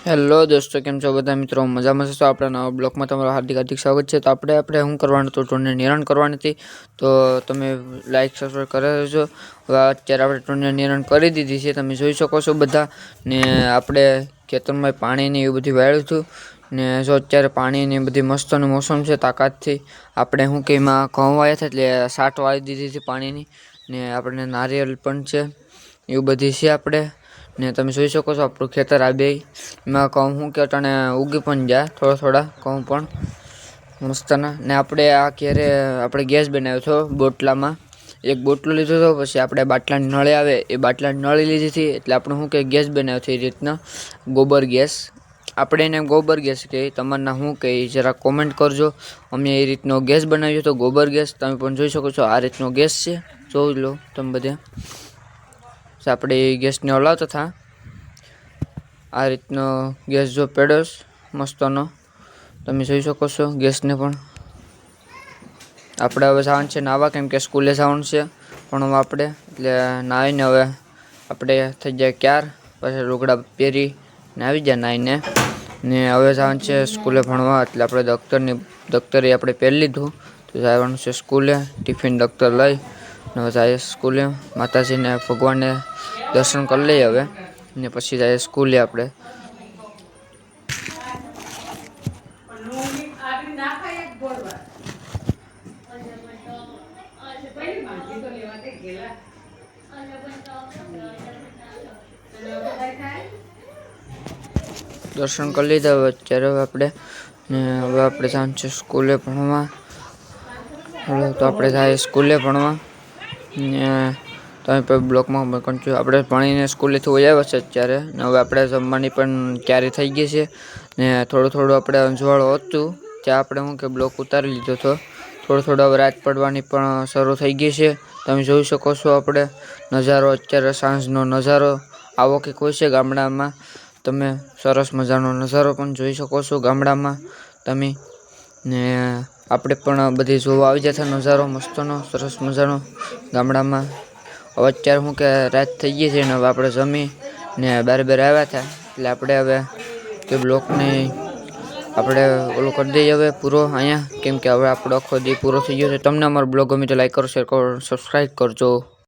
Hello દોસ્તો, કેમ છો બધા મિત્રો? મજામાં છો? આપણા નવા બ્લોગમાં તમારું હાર્દિક સ્વાગત છે. તો આપણે શું કરવાનું હતું? ટૂંને નિર્ણય કરવાની હતી. તો તમે લાઈક સબસ્ક્રાઈબ કરી દેજો. હવે અત્યારે આપણે ટૂંને નિર્ણય કરી દીધી છે, તમે જોઈ શકો છો બધા. ને આપણે ખેતરમાં પાણીની એવું બધું વાળ્યું હતું. ને જો અત્યારે પાણીની બધી મસ્તનું મોસમ છે તાકાતથી. આપણે શું કે એમાં ઘઉં વાવ્યા હતા એટલે સાટ વાળી દીધી હતી પાણીની. ને આપણે નારિયેલ પણ છે, એવું બધી છે આપણે. ને તમે જોઈ શકો છો આપણું ખેતર આ બે એમાં ઘઉં શું કે અટાણે ઉગી પણ જાય થોડા ઘઉં પણ મસ્તના. ને આપણે આ ક્યારે આપણે ગેસ બનાવ્યો હતો બોટલામાં. એક બોટલો લીધો હતો, પછી આપણે બાટલાની નળી આવે એ બાટલાની નળી લીધી હતી. એટલે આપણે શું કે ગેસ બનાવ્યો છે એ રીતના ગોબર ગેસ. આપણે એને ગોબર ગેસ કહીએ, તમારના શું કહીએ જરા કોમેન્ટ કરજો. અમે એ રીતનો ગેસ બનાવ્યો હતો ગોબર ગેસ. તમે પણ જોઈ શકો છો આ રીતનો ગેસ છે, જોઈ લો તમે બધા. આપણે એ ગેસને હલાવતા હતા. આ રીતનો ગેસ જો પડ્યો મસ્તનો, તમે જોઈ શકો છો ગેસને પણ. આપણે હવે જવાનું છે નાવા, કેમ કે સ્કૂલે જવાનું છે ભણવા આપણે. એટલે નાહીને હવે આપણે થઈ જાય ક્યાર, પછી લુગડા પહેરીને આવી જાય નાહીને. ને હવે જવાનું છે સ્કૂલે ભણવા. એટલે આપણે દફતર આપણે પહેરી લીધું. તો જવાનું છે સ્કૂલે, ટિફિન દફતર લઈ હવે જાય સ્કૂલે. માતાજીને ભગવાનને દર્શન કરી લઈએ હવે, ને પછી જાય સ્કૂલે આપણે. દર્શન કરી લીધા હવે અત્યારે આપણે. ને હવે આપણે જવાનું છે સ્કૂલે ભણવા. તો આપણે જાય સ્કૂલે ભણવા. ને તમે પણ બ્લોકમાં કન્ટિન્યુ આપણે ભણીને સ્કૂલેથી વહી આવ્યા છે અત્યારે. ને હવે આપણે જમવાની પણ તૈયારી થઈ ગઈ છે. ને થોડું આપણે અંજવાળું હતું ત્યાં આપણે શું કે બ્લોક ઉતારી લીધો હતો. થોડું હવે રાત પડવાની પણ શરૂ થઈ ગઈ છે. તમે જોઈ શકો છો આપણે નજારો અત્યારે સાંજનો નજારો આવો કે કોઈ છે ગામડામાં. તમે સરસ મજાનો નજારો પણ જોઈ શકો છો ગામડામાં તમે. ને આપણે પણ બધી જોવા આવી જતા નજારો મસ્તનો સરસ મજાનો ગામડામાં. હવે અત્યારે શું કે રાત થઈ ગઈ છે ને હવે આપણે જમી ને બારે આવ્યા હતા. એટલે આપણે હવે કે બ્લોકને આપણે ઓલું કરી દઈએ હવે પૂરો અહીંયા, કેમ કે હવે આપણો આખો દી પૂરો થઈ ગયો છે. તમને અમારો બ્લોગ ગમે તો લાઈક કરો, શેર કરો, સબસ્ક્રાઈબ કરજો.